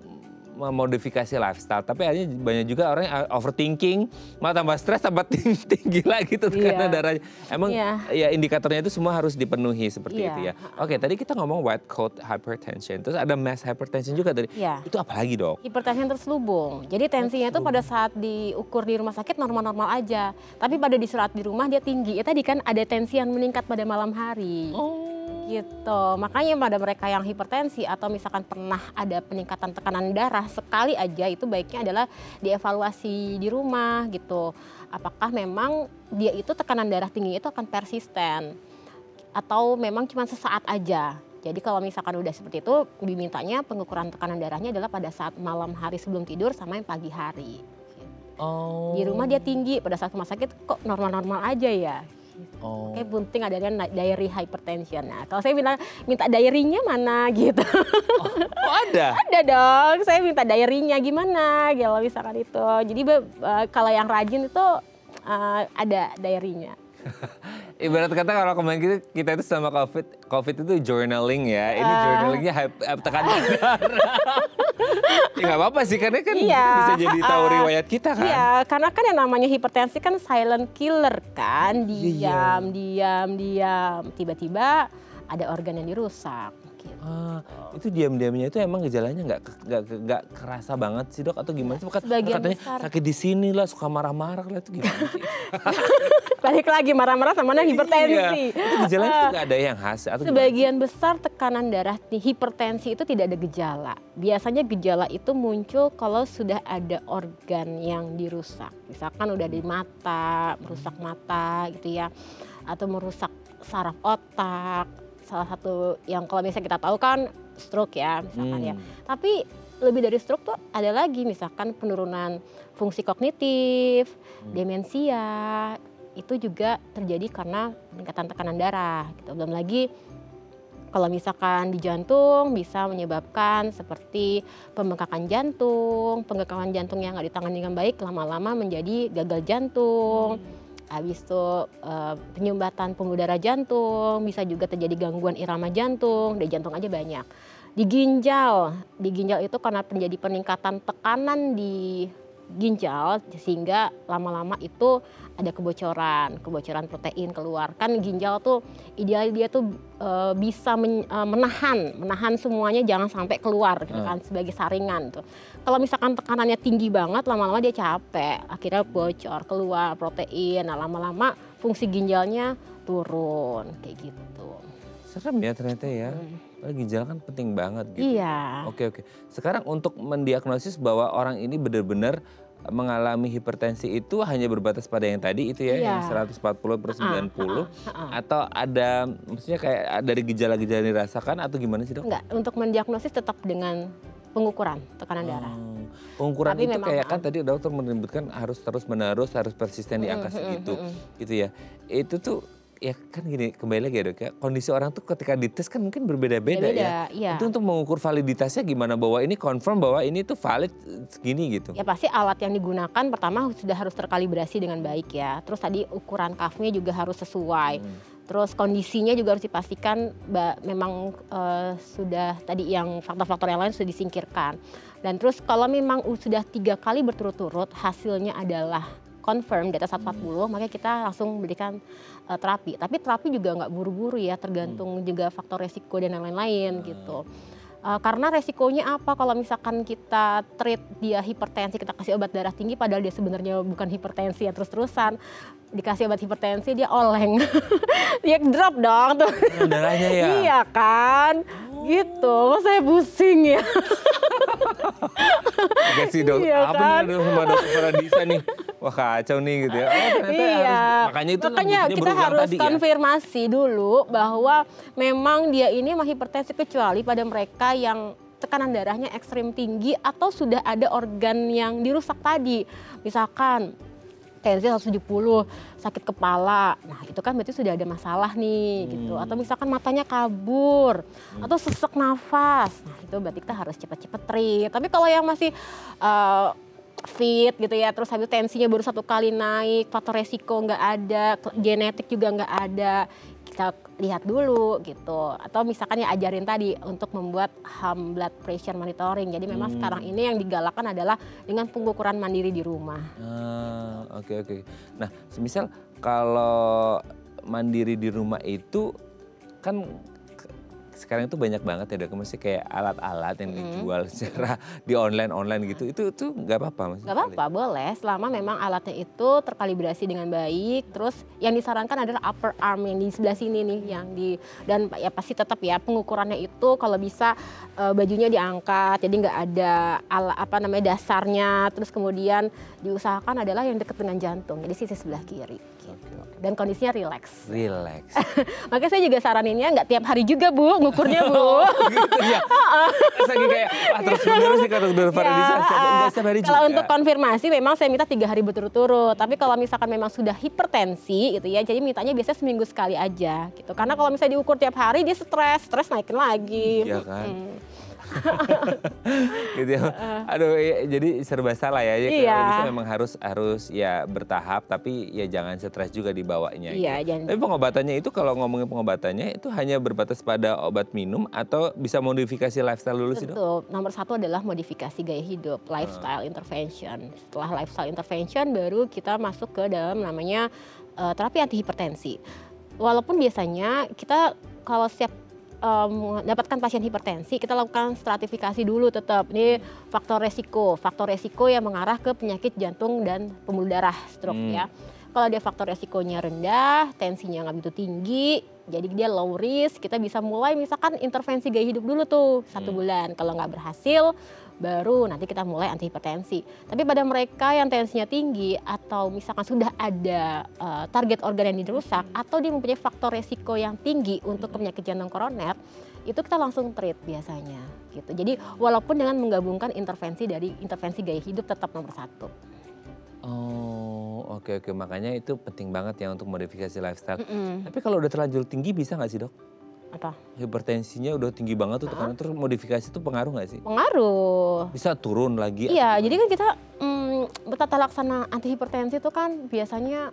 memodifikasi lifestyle, tapi akhirnya banyak juga orang yang overthinking, malah tambah stres, tambah tinggi lagi tuh tekanan darahnya. Emang ya indikatornya itu semua harus dipenuhi seperti itu ya. Oke, tadi kita ngomong white coat hypertension, terus ada mass hypertension juga tadi. Itu apa lagi, Dok? Hipertensi terselubung. Jadi tensinya itu pada saat diukur di rumah sakit normal-normal aja, tapi pada saat di rumah dia tinggi. Ya tadi kan ada tensi yang meningkat pada malam hari. Gitu. Makanya pada mereka yang hipertensi atau misalkan pernah ada peningkatan tekanan darah sekali aja, itu baiknya adalah dievaluasi di rumah gitu. Apakah memang dia itu tekanan darah tinggi itu akan persisten atau memang cuma sesaat aja. Jadi kalau misalkan udah seperti itu, dimintanya pengukuran tekanan darahnya adalah pada saat malam hari sebelum tidur sama yang pagi hari. Di rumah dia tinggi, pada saat rumah sakit kok normal-normal aja ya. Kayak penting ada diary hypertension. Nah, kalau saya minta diary-nya mana gitu. Ada? Ada dong, saya minta diary-nya gimana kalau misalkan itu. Jadi kalau yang rajin itu ada diary-nya. Ibarat kata kalau kemarin kita itu selama COVID itu journaling ya. Ini journalingnya tekanan darah. Ya nggak apa-apa sih, karena kan kita bisa jadi tahu riwayat kita kan. Iya, karena kan yang namanya hipertensi kan silent killer kan. Diam. Tiba-tiba ada organ yang dirusak. Gitu. Itu diam-diamnya itu emang gejalanya nggak kerasa banget sih, Dok, atau gimana sih? Katanya besar. Sakit di sini lah, suka marah-marah lah, itu gimana sih? Balik lagi marah-marah sama hipertensi. Itu gejalanya itu nggak ada yang khas atau sebagian besar tekanan darah hipertensi itu tidak ada gejala. Biasanya gejala itu muncul kalau sudah ada organ yang dirusak. Misalkan udah di mata, merusak mata gitu ya, atau merusak saraf otak. Salah satu yang kalau misalnya kita tahu kan stroke ya misalkan ya. Tapi lebih dari stroke tuh ada lagi misalkan penurunan fungsi kognitif, demensia, itu juga terjadi karena peningkatan tekanan darah gitu. Belum lagi kalau misalkan di jantung bisa menyebabkan seperti pembengkakan jantung yang nggak ditangani dengan baik lama-lama menjadi gagal jantung. Habis itu penyumbatan pembuluh darah jantung, bisa juga terjadi gangguan irama jantung, di jantung aja banyak. Di ginjal itu karena terjadi peningkatan tekanan di ginjal sehingga lama-lama itu ada kebocoran protein keluar. Kan ginjal tuh ideal dia tuh bisa menahan semuanya jangan sampai keluar gitu kan, sebagai saringan tuh. Kalau misalkan tekanannya tinggi banget, lama-lama dia capek, akhirnya bocor, keluar protein. Nah, lama-lama fungsi ginjalnya turun kayak gitu. Serem ya ternyata ya. Ginjal kan penting banget gitu. Iya. Oke. Sekarang untuk mendiagnosis bahwa orang ini benar-benar mengalami hipertensi itu hanya berbatas pada yang tadi itu ya, yang 140/90 atau ada maksudnya kayak dari gejala-gejala yang dirasakan atau gimana sih, Dok? Enggak, untuk mendiagnosis tetap dengan pengukuran tekanan darah. Pengukuran tapi itu memang, kayak kan tadi dokter menyebutkan harus terus-menerus, harus persisten di angka segitu gitu ya. Itu tuh ya kan gini, kembali lagi ya Dok ya, kondisi orang tuh ketika dites kan mungkin berbeda-beda ya. Iya. Itu untuk mengukur validitasnya gimana, bahwa ini confirm bahwa ini tuh valid segini gitu. Ya pasti alat yang digunakan pertama sudah harus terkalibrasi dengan baik ya. Terus tadi ukuran cuff-nya juga harus sesuai. Terus kondisinya juga harus dipastikan memang sudah tadi yang faktor-faktor yang lain sudah disingkirkan. Dan terus kalau memang sudah 3 kali berturut-turut hasilnya adalah confirm di atas 140, makanya kita langsung berikan terapi. Tapi terapi juga nggak buru-buru ya, tergantung juga faktor resiko dan lain-lain gitu. Karena resikonya apa kalau misalkan kita treat dia hipertensi, kita kasih obat darah tinggi padahal dia sebenarnya bukan hipertensi ya, terus-terusan dikasih obat hipertensi dia oleng. Dia drop dong tuh. Darahnya ya? Iya kan, gitu. Saya pusing ya. Enggak sih Dok, Iya apa kan? nih sama Dokter Faradisa nih? Wah kacau nih gitu ya. Oh ternyata Iya, harus, makanya itu makanya buktinya kita berulang harus tadi ya. konfirmasi dulu bahwa memang dia ini mah hipertensi, kecuali pada mereka yang tekanan darahnya ekstrim tinggi atau sudah ada organ yang dirusak tadi. Misalkan tensi 170, sakit kepala, nah itu kan berarti sudah ada masalah nih gitu. Atau misalkan matanya kabur, atau sesek nafas, nah itu berarti kita harus cepat-cepat treat. Tapi kalau yang masih fit gitu ya, terus habis tensinya baru 1 kali naik, faktor resiko nggak ada, genetik juga nggak ada, kita lihat dulu gitu. Atau misalkan ya ajarin tadi untuk membuat hum blood pressure monitoring. Jadi memang sekarang ini yang digalakkan adalah dengan pengukuran mandiri di rumah. Oke. Nah, semisal kalau mandiri di rumah itu kan sekarang itu banyak banget ya Dok, mesti kayak alat-alat yang dijual secara di online gitu, itu nggak apa-apa Mas? Nggak apa-apa, boleh selama memang alatnya itu terkalibrasi dengan baik. Terus yang disarankan adalah upper arm yang di sebelah sini nih, dan ya pasti tetap ya pengukurannya itu kalau bisa bajunya diangkat, jadi nggak ada dasarnya. Terus kemudian diusahakan adalah yang dekat dengan jantung, jadi sisi sebelah kiri. Gitu. Dan kondisinya rileks. Makanya saya juga saraninnya nggak tiap hari juga Bu, ngukurnya Bu. Oh gitu ya. Lagi kayak terus menerus sih kalau Dokter Faradisa, enggak setiap hari juga. Kalau untuk konfirmasi memang saya minta 3 hari berturut-turut. Tapi kalau misalkan memang sudah hipertensi gitu ya, jadi mintanya biasanya seminggu sekali aja gitu. Karena kalau misalnya diukur tiap hari dia stres naikin lagi. Iya kan. Gitu ya. Aduh, jadi serba salah ya. Kalau bisa memang harus ya bertahap, tapi ya jangan stres juga dibawanya. Iya, Tapi pengobatannya itu, kalau ngomongin pengobatannya itu hanya berbatas pada obat minum atau bisa modifikasi lifestyle dulu sih Dok? Betul. Nomor 1 adalah modifikasi gaya hidup, lifestyle intervention. Setelah lifestyle intervention baru kita masuk ke dalam namanya terapi anti hipertensi. Walaupun biasanya kita kalau setiap mendapatkan pasien hipertensi, kita lakukan stratifikasi dulu tetap. Ini faktor resiko yang mengarah ke penyakit jantung dan pembuluh darah, stroke ya. Kalau dia faktor resikonya rendah, tensinya nggak begitu tinggi, jadi dia low risk, kita bisa mulai misalkan intervensi gaya hidup dulu tuh 1 bulan. Kalau nggak berhasil, baru nanti kita mulai anti hipertensi. Tapi pada mereka yang tensinya tinggi atau misalkan sudah ada target organ yang dirusak atau dia mempunyai faktor resiko yang tinggi untuk penyakit jantung koroner, itu kita langsung treat biasanya gitu. Jadi walaupun dengan menggabungkan intervensi gaya hidup tetap nomor 1. Oh, oke. Makanya itu penting banget ya untuk modifikasi lifestyle. Tapi kalau udah terlanjur tinggi bisa nggak sih Dok? Apa? Hipertensinya udah tinggi banget tuh tekanan, terus modifikasi itu pengaruh nggak sih? Pengaruh. Bisa turun lagi? Iya, jadi kan kita bertata laksana anti hipertensi itu kan biasanya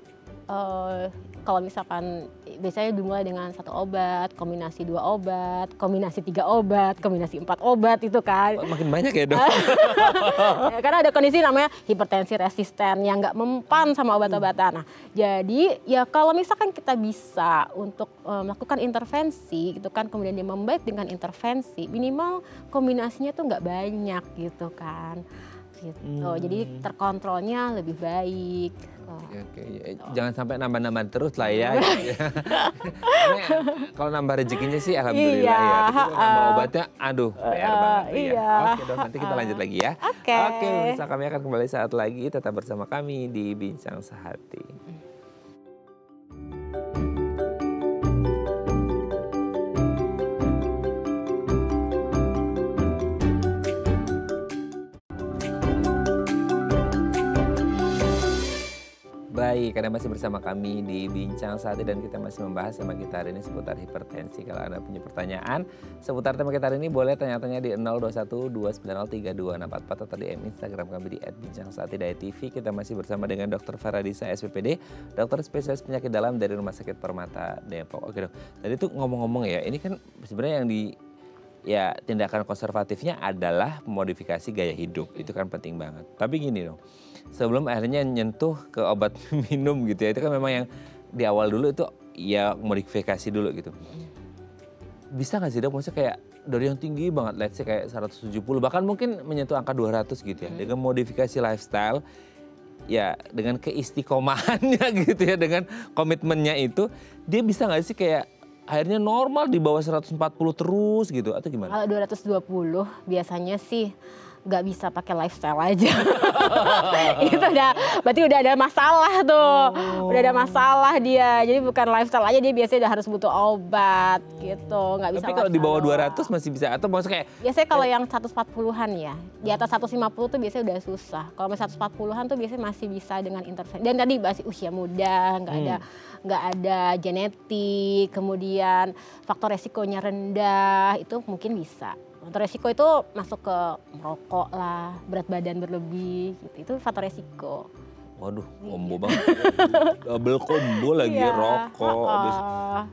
kalau misalkan biasanya dimulai dengan 1 obat, kombinasi 2 obat, kombinasi 3 obat, kombinasi 4 obat itu kan. Makin banyak ya Dok? Karena ada kondisi namanya hipertensi resisten yang nggak mempan sama obat-obatan. Nah, jadi ya kalau misalkan kita bisa untuk melakukan intervensi gitu kan, kemudian dia membaik dengan intervensi, minimal kombinasinya tuh nggak banyak gitu kan. Gitu. Jadi terkontrolnya lebih baik. Oke. Jangan sampai nambah-nambah terus lah ya. Kalau nambah rezekinya sih alhamdulillah ya. Tapi kalau nambah obatnya, aduh PR banget ya. Oke Dok, nanti kita lanjut lagi ya. Oke. Pemirsa, kami akan kembali saat lagi. Tetap bersama kami di Bincang Sehati. Hai, karena masih bersama kami di Bincang Saat Ini dan kita masih membahas tema kita hari ini seputar hipertensi. Kalau Anda punya pertanyaan seputar tema kita hari ini boleh tanya-tanya di 021 290 3244 atau di Instagram kami di @bincangsaatidai.tv. Kita masih bersama dengan Dr. Faradisa SPPD, dokter spesialis penyakit dalam dari Rumah Sakit Permata Depok. Oke dok, tadi tuh ngomong-ngomong ya, ini kan sebenarnya yang tindakan konservatifnya adalah modifikasi gaya hidup. Itu kan penting banget. Tapi gini dong, sebelum akhirnya nyentuh ke obat minum gitu ya, itu kan memang yang di awal dulu itu ya modifikasi dulu gitu. Bisa nggak sih dok, maksudnya kayak dari yang tinggi banget, let's say kayak 170, bahkan mungkin menyentuh angka 200 gitu ya, dengan modifikasi lifestyle, ya dengan keistiqomahannya gitu ya, dengan komitmennya itu, dia bisa nggak sih kayak akhirnya normal di bawah 140 terus gitu atau gimana? Kalau 220 biasanya sih nggak bisa pakai lifestyle aja. Itu berarti udah ada masalah tuh. Udah ada masalah dia. Jadi bukan lifestyle aja, dia biasanya udah harus butuh obat gitu. Nggak bisa. Tapi kalau di bawah 200 masih bisa atau maksudnya kayak? Biasanya kalau yang 140-an ya. Di atas 150 tuh biasanya udah susah. Kalau 140-an tuh biasanya masih bisa dengan intervensi. Dan tadi masih usia muda, nggak ada genetik, kemudian faktor resikonya rendah, itu mungkin bisa. Faktor resiko itu masuk ke merokok lah, berat badan berlebih, gitu. Itu faktor resiko. Waduh, combo banget. Double combo lagi ya, rokok.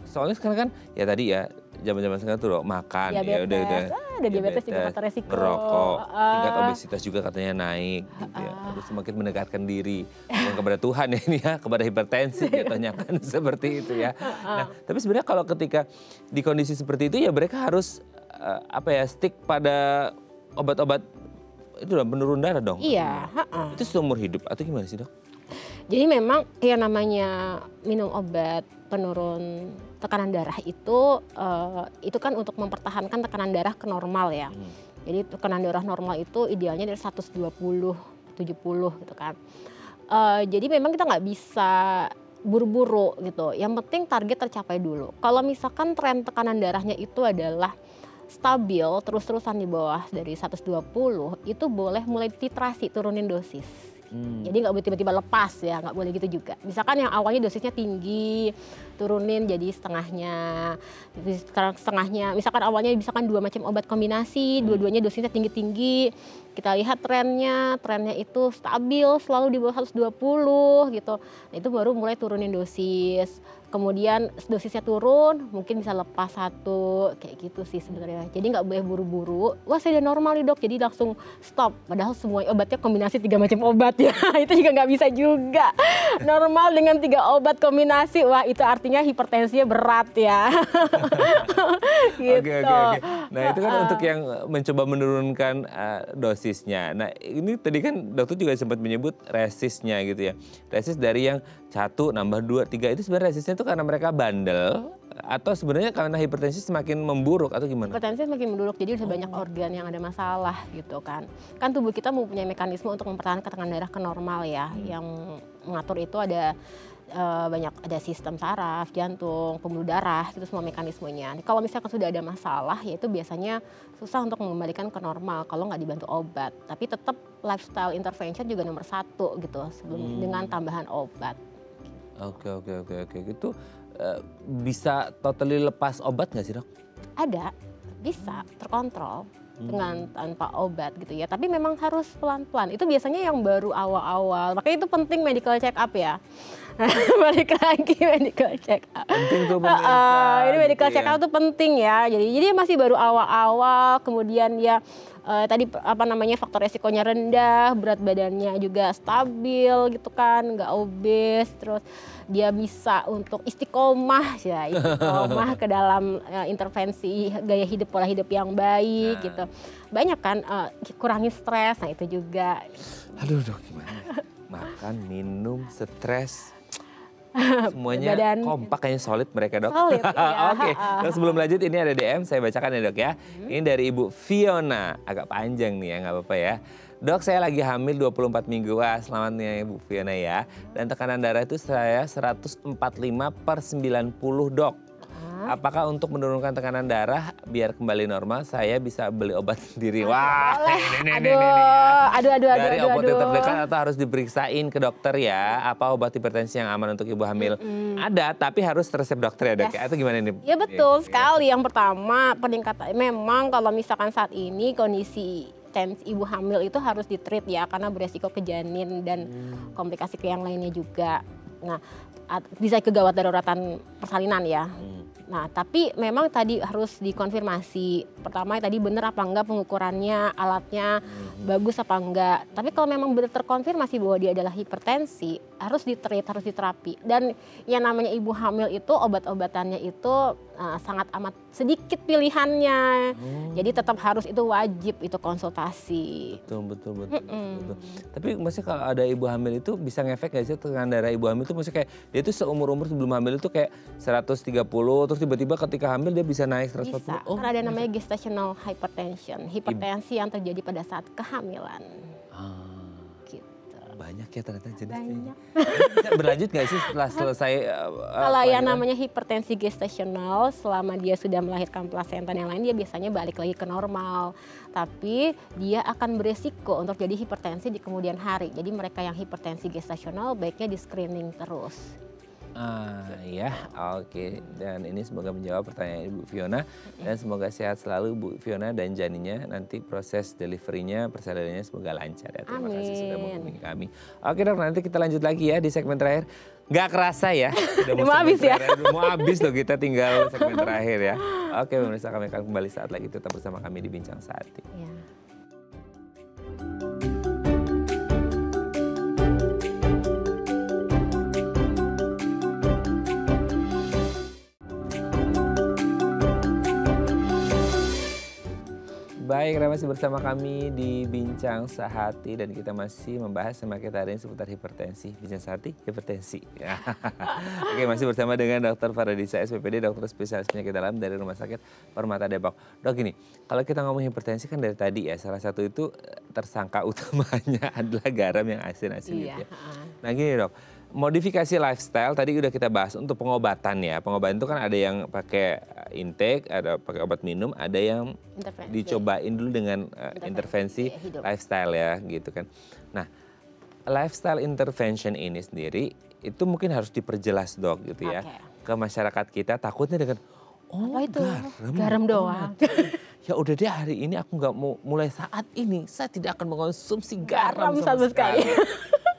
Soalnya sekarang kan ya tadi ya, zaman-zaman sekarang tuh makan diabetes. ya Ada diabetes juga faktor resiko. Merokok, tingkat obesitas juga katanya naik gitu ya. Terus semakin mendekatkan diri bukan kepada Tuhan ya ini ya, kepada hipertensi katanya kan seperti itu ya. Nah, tapi sebenarnya kalau ketika di kondisi seperti itu ya mereka harus stick pada obat-obat itu udah penurun darah dong? Iya. Itu seumur hidup atau gimana sih dok? Jadi memang yang namanya minum obat penurun tekanan darah itu kan untuk mempertahankan tekanan darah ke normal ya. Jadi tekanan darah normal itu idealnya dari 120, 70 gitu kan. Jadi memang kita nggak bisa buru-buru gitu. Yang penting target tercapai dulu. Kalau misalkan tren tekanan darahnya itu adalah stabil terus-terusan di bawah dari 120, itu boleh mulai titrasi, turunin dosis. Jadi nggak boleh tiba-tiba lepas ya, nggak boleh gitu juga. Misalkan yang awalnya dosisnya tinggi, turunin jadi setengahnya. Sekarang setengahnya, misalkan awalnya misalkan 2 macam obat kombinasi, dua-duanya dosisnya tinggi-tinggi. Kita lihat trennya itu stabil selalu di bawah 120 gitu. Nah, itu baru mulai turunin dosis. Kemudian dosisnya turun, mungkin bisa lepas 1, kayak gitu sih sebenarnya. Jadi nggak boleh buru-buru, wah saya udah normal nih dok, jadi langsung stop. Padahal semua obatnya kombinasi 3 macam obat ya, itu juga nggak bisa juga. Normal dengan 3 obat kombinasi, wah itu artinya hipertensinya berat ya. Gitu. Oke. Nah itu kan untuk yang mencoba menurunkan dosisnya. Nah ini tadi kan dokter juga sempat menyebut resistnya gitu ya. Resist dari yang 1 nambah 2, 3 itu sebenarnya resistnya itu karena mereka bandel atau sebenarnya karena hipertensi semakin memburuk atau gimana? Hipertensi semakin memburuk, jadi udah banyak organ yang ada masalah gitu kan. Kan tubuh kita mempunyai mekanisme untuk mempertahankan tekanan darah ke normal ya. Yang mengatur itu ada ada sistem saraf, jantung, pembuluh darah, itu semua mekanismenya. Kalau misalkan sudah ada masalah, ya itu biasanya susah untuk mengembalikan ke normal kalau nggak dibantu obat. Tapi tetap lifestyle intervention juga nomor 1 gitu sebelum dengan tambahan obat. Oke. Gitu bisa totally lepas obat nggak sih dok? Ada, bisa terkontrol dengan tanpa obat gitu ya. Tapi memang harus pelan-pelan. Itu biasanya yang baru awal-awal. Makanya itu penting medical check up ya. Balik lagi medical check up. Penting tuh ini medical check up tuh penting ya. Jadi masih baru awal-awal, kemudian ya tadi faktor resikonya rendah, berat badannya juga stabil gitu kan, nggak obes, terus dia bisa untuk istiqomah ke dalam intervensi gaya hidup, pola hidup yang baik gitu. Banyak kan kurangi stres, nah itu juga. Aduh dok, gimana? Makan, minum, stres. Semuanya kompak kayaknya solid mereka dok. Solid, ya. Oke, dan sebelum lanjut ini ada DM saya bacakan ya dok ya. Ini dari Ibu Fiona, agak panjang nih ya, nggak apa-apa ya. Dok, saya lagi hamil 24 minggu. Wah, selamat nih Ibu Fiona ya. Dan tekanan darah itu saya 145/90 dok. apakah untuk menurunkan tekanan darah biar kembali normal saya bisa beli obat sendiri? Wah, aduh, dari apotek terdekat atau harus diperiksain ke dokter ya, apa obat hipertensi yang aman untuk ibu hamil? Ada, tapi harus resep dokter ya dok. Atau gimana nih? Ya betul sekali. Yang pertama peningkatan memang kalau misalkan saat ini kondisi tensi ibu hamil itu harus ditreat ya karena beresiko ke janin dan komplikasi ke yang lainnya juga. Nah, bisa kegawat daruratan persalinan ya. Nah, tapi memang tadi harus dikonfirmasi. Pertama tadi benar apa enggak pengukurannya, alatnya bagus apa enggak. Tapi kalau memang benar terkonfirmasi bahwa dia adalah hipertensi, harus ditreat, harus diterapi. Dan yang namanya ibu hamil itu obat-obatannya itu sangat amat sedikit pilihannya. Jadi tetap harus itu wajib itu konsultasi. Betul. Tapi maksudnya kalau ada ibu hamil itu bisa ngefek nggak sih tekanan darah ibu hamil itu? Maksudnya kayak dia itu seumur-umur sebelum hamil itu kayak 130 terus tiba-tiba ketika hamil dia bisa naik 140. Bisa, karena ada namanya gestational hypertension, hipertensi yang terjadi pada saat kehamilan. Banyak ya ternyata jenisnya. Banyak. Bisa berlanjut nggak sih setelah selesai? Kalau yang namanya hipertensi gestasional, selama dia sudah melahirkan plasenta dan yang lain, dia biasanya balik lagi ke normal. Tapi dia akan beresiko untuk jadi hipertensi di kemudian hari. Jadi mereka yang hipertensi gestasional baiknya di screening terus. Ya, oke. Dan ini semoga menjawab pertanyaan Ibu Fiona. Dan semoga sehat selalu Bu Fiona dan janinnya. Nanti proses deliverynya, persalinannya semoga lancar ya. Terima kasih sudah menghubungi kami. Oke dok, nanti kita lanjut lagi ya di segmen terakhir. Nggak kerasa ya. Udah mau habis ya. Udah mau habis loh, kita tinggal segmen terakhir ya. Oke pemirsa, kami akan kembali saat lagi. Tetap bersama kami di Bincang Sehati. Ya. Baik, masih bersama kami di Bincang Sehati dan kita masih membahas tema kita hari ini seputar hipertensi. Bincang Sehati, hipertensi. Oke, masih bersama dengan Dr. Faradisa, SPPD, dokter spesialis penyakit dalam dari Rumah Sakit Permata Depok. Dok, gini, kalau kita ngomong hipertensi kan dari tadi ya, salah satu itu tersangka utamanya adalah garam yang asin-asin gitu ya. Nah gini dok, modifikasi lifestyle tadi udah kita bahas untuk pengobatan ya. Pengobatan itu kan ada yang pakai intake, ada pakai obat minum, ada yang dicobain dulu dengan intervensi lifestyle ya gitu kan. Nah, lifestyle intervention ini sendiri itu mungkin harus diperjelas dok gitu ya ke masyarakat kita. Takutnya dengan itu? Garam doang. Ya udah deh hari ini aku nggak mau, mulai saat ini saya tidak akan mengkonsumsi garam sama sekali.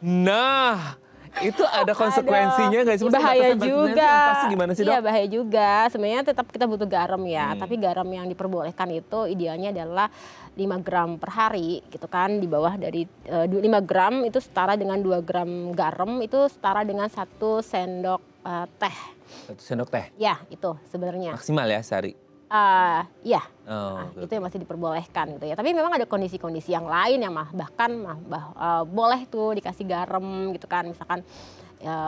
Nah, itu ada konsekuensinya nggak sih? Bahaya juga. Pasti gimana sih dok? Iya bahaya juga. Sebenarnya tetap kita butuh garam ya. Tapi garam yang diperbolehkan itu idealnya adalah 5 gram per hari gitu kan. Di bawah dari 5 gram itu setara dengan 2 gram garam itu setara dengan 1 sendok teh. 1 sendok teh? Ya itu sebenarnya. Maksimal ya sehari? Iya, itu yang masih diperbolehkan gitu ya. Tapi memang ada kondisi-kondisi yang lain yang bahkan boleh tuh dikasih garam gitu kan. Misalkan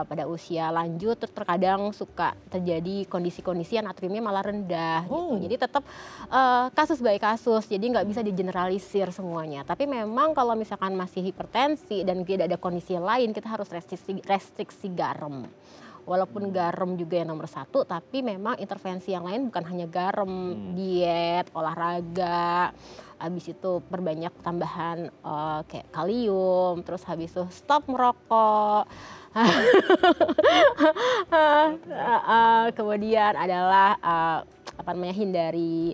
pada usia lanjut terkadang suka terjadi kondisi-kondisi yang natriumnya malah rendah gitu. Jadi tetap kasus by kasus, jadi nggak bisa digeneralisir semuanya. Tapi memang kalau misalkan masih hipertensi dan tidak ada kondisi lain, kita harus restriksi garam. Walaupun garam juga yang nomor 1, tapi memang intervensi yang lain bukan hanya garam, diet, olahraga, habis itu perbanyak tambahan kayak kalium, terus habis itu stop merokok, kemudian adalah hindari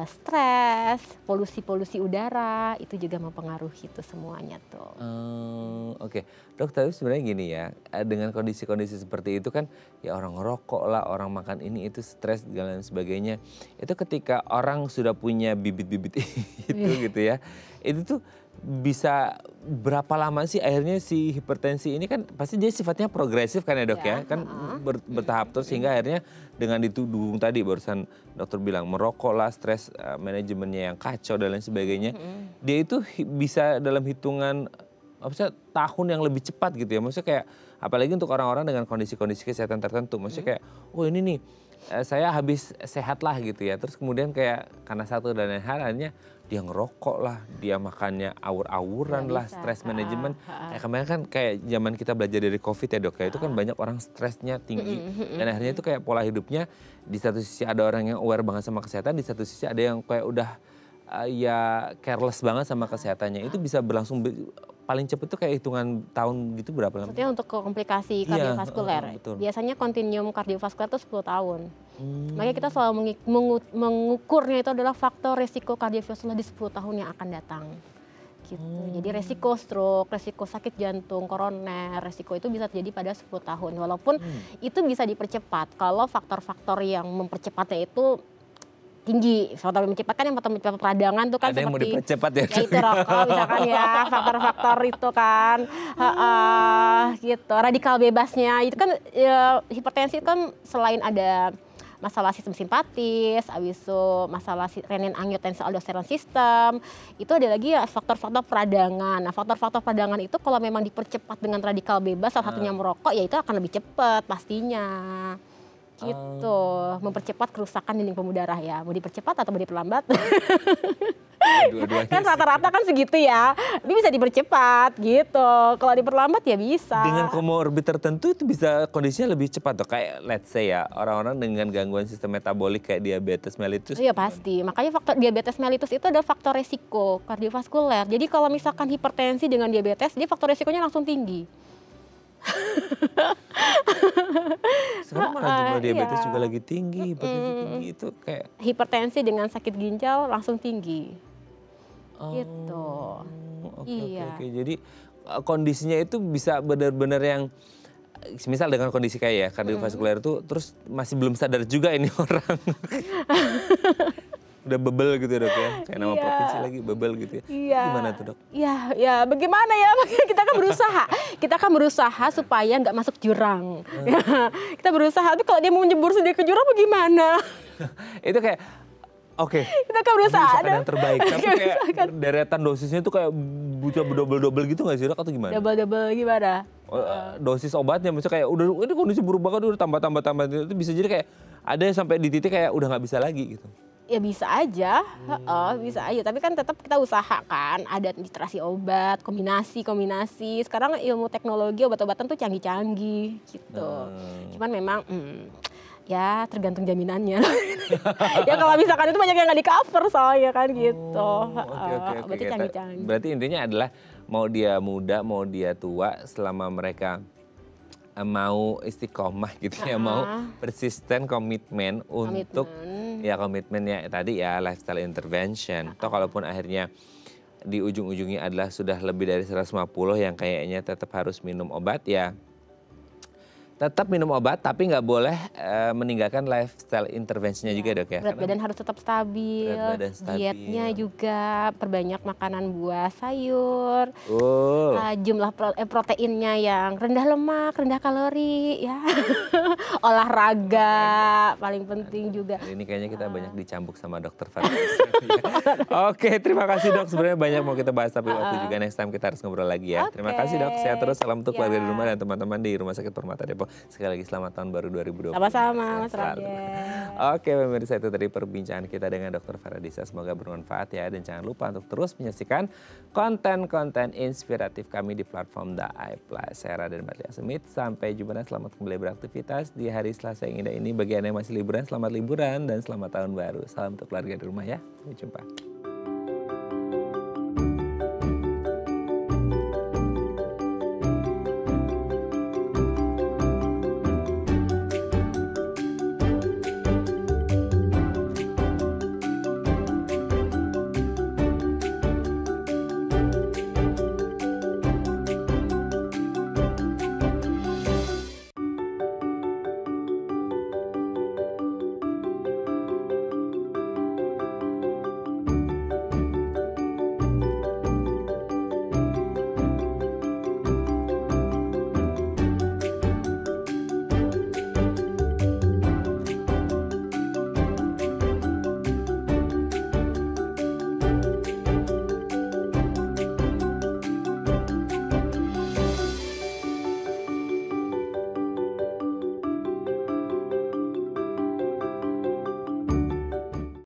stres, polusi udara, itu juga mempengaruhi itu semuanya tuh. Oke. Dok, tapi sebenarnya gini ya, dengan kondisi-kondisi seperti itu kan ya orang ngerokok lah, orang makan ini itu stres dan lain sebagainya. Itu ketika orang sudah punya bibit-bibit itu gitu ya, itu tuh bisa berapa lama sih akhirnya si hipertensi ini kan pasti dia sifatnya progresif kan ya dok ya, kan bertahap terus sehingga akhirnya dengan ditudung tadi barusan dokter bilang merokok lah, stres manajemennya yang kacau dan lain sebagainya, dia itu bisa dalam hitungan tahun yang lebih cepat gitu ya, maksudnya kayak apalagi untuk orang-orang dengan kondisi-kondisi kesehatan tertentu, maksudnya kayak ini nih saya habis sehat lah gitu ya. Terus kemudian kayak karena satu dan lain hal akhirnya dia ngerokok lah, dia makannya awur-awuran lah, stres manajemen. Kayak kemarin kan kayak zaman kita belajar dari COVID ya dok, ya itu kan banyak orang stresnya tinggi. Dan akhirnya itu kayak pola hidupnya di satu sisi ada orang yang aware banget sama kesehatan, di satu sisi ada yang kayak udah ya careless banget sama kesehatannya. Itu bisa berlangsung paling cepat tuh kayak hitungan tahun gitu berapa lama? Maksudnya untuk komplikasi Iya, kardiovaskuler. betul. Biasanya kontinuum kardiovaskuler itu 10 tahun. Makanya kita selalu mengukurnya itu adalah faktor resiko kardiovaskuler di 10 tahun yang akan datang. Gitu. Jadi resiko stroke, resiko sakit jantung, koroner, resiko itu bisa terjadi pada 10 tahun. Walaupun itu bisa dipercepat kalau faktor-faktor yang mempercepatnya itu tinggi. Faktor menciptakan yang faktor peradangan tuh kan Ada yang mau seperti dipercepat ya? itu rokok misalkan ya, faktor-faktor itu kan gitu. Radikal bebasnya itu kan ya, hipertensi itu kan selain ada masalah sistem simpatis, habis itu masalah renin angiotensin aldosteron sistem, itu ada lagi ya faktor-faktor peradangan. Nah, faktor-faktor peradangan itu kalau memang dipercepat dengan radikal bebas, salah satunya merokok, ya itu akan lebih cepat pastinya. Gitu, mempercepat kerusakan dinding pembuluh darah ya. Mau dipercepat atau mau diperlambat? Dua-duanya Kan rata-rata kan segitu ya. Ini bisa dipercepat gitu. Kalau diperlambat ya bisa. dengan komorbid tertentu itu bisa kondisinya lebih cepat tuh. Kayak let's say ya, orang-orang dengan gangguan sistem metabolik kayak diabetes mellitus. Iya pasti. Makanya faktor diabetes mellitus itu adalah faktor resiko kardiovaskuler. Jadi kalau misalkan hipertensi dengan diabetes, dia faktor resikonya langsung tinggi. Sekarang malah jumlah diabetes juga lagi tinggi, hipertensi tinggi itu kayak Hipertensi dengan sakit ginjal langsung tinggi. Gitu. Oke. Jadi kondisinya itu bisa benar-benar yang misal dengan kondisi kayak ya kardiovaskuler itu terus masih belum sadar juga ini orang. Udah bebel gitu dok ya, kayak nama provinsi lagi bebel gitu ya. Iya. Gimana tuh dok? Ya bagaimana ya, makanya kita kan berusaha supaya nggak masuk jurang. Kita berusaha, tapi kalau dia mau menjebur sendiri ke jurang bagaimana? Itu kayak oke. Kita kan berusaha yang terbaik, tapi kayak deretan dosisnya tuh kayak butuh double gitu nggak sih dok atau gimana? Double gimana? Dosis obatnya misalnya kayak udah ini kondisi buruk banget udah tambah itu bisa jadi kayak ada yang sampai di titik kayak udah nggak bisa lagi gitu. Ya bisa aja, bisa aja. Tapi kan tetap kita usahakan ada literasi obat, kombinasi. Sekarang ilmu teknologi obat-obatan tuh canggih-canggih gitu. Cuman memang ya tergantung jaminannya. Ya kalau misalkan itu banyak yang nggak di cover soalnya kan gitu. Berarti canggih-canggih. Berarti intinya adalah mau dia muda, mau dia tua, selama mereka mau istiqomah gitu ya, mau persisten komitmen untuk ya komitmennya tadi ya lifestyle intervention. Toh kalaupun akhirnya di ujung-ujungnya adalah sudah lebih dari 150 yang kayaknya tetap harus minum obat ya. Tetap minum obat tapi nggak boleh meninggalkan lifestyle intervensinya juga dok ya. Berat badan harus tetap stabil, dietnya juga perbanyak makanan buah, sayur, jumlah proteinnya yang rendah lemak, rendah kalori ya. Olahraga paling penting juga. Ini kayaknya kita banyak dicambuk sama dokter Faradisa. Oke, terima kasih dok. Sebenarnya banyak mau kita bahas tapi waktu juga next time kita harus ngobrol lagi ya. Terima kasih dok. Sehat terus, salam untuk keluarga di rumah dan teman-teman di Rumah Sakit Permata Depok. Sekali lagi selamat tahun baru 2020. Sama-sama Mas Raden. Oke pemirsa, itu tadi perbincangan kita dengan Dr. Faradisa. Semoga bermanfaat ya. Dan jangan lupa untuk terus menyaksikan konten-konten inspiratif kami di platform The iPlus. Saya Raden Batlia Semit. Sampai jumpa dan selamat kembali beraktivitas di hari Selasa yang indah ini. Bagi Anda yang masih liburan, selamat liburan dan selamat tahun baru. Salam untuk keluarga di rumah ya. Sampai jumpa.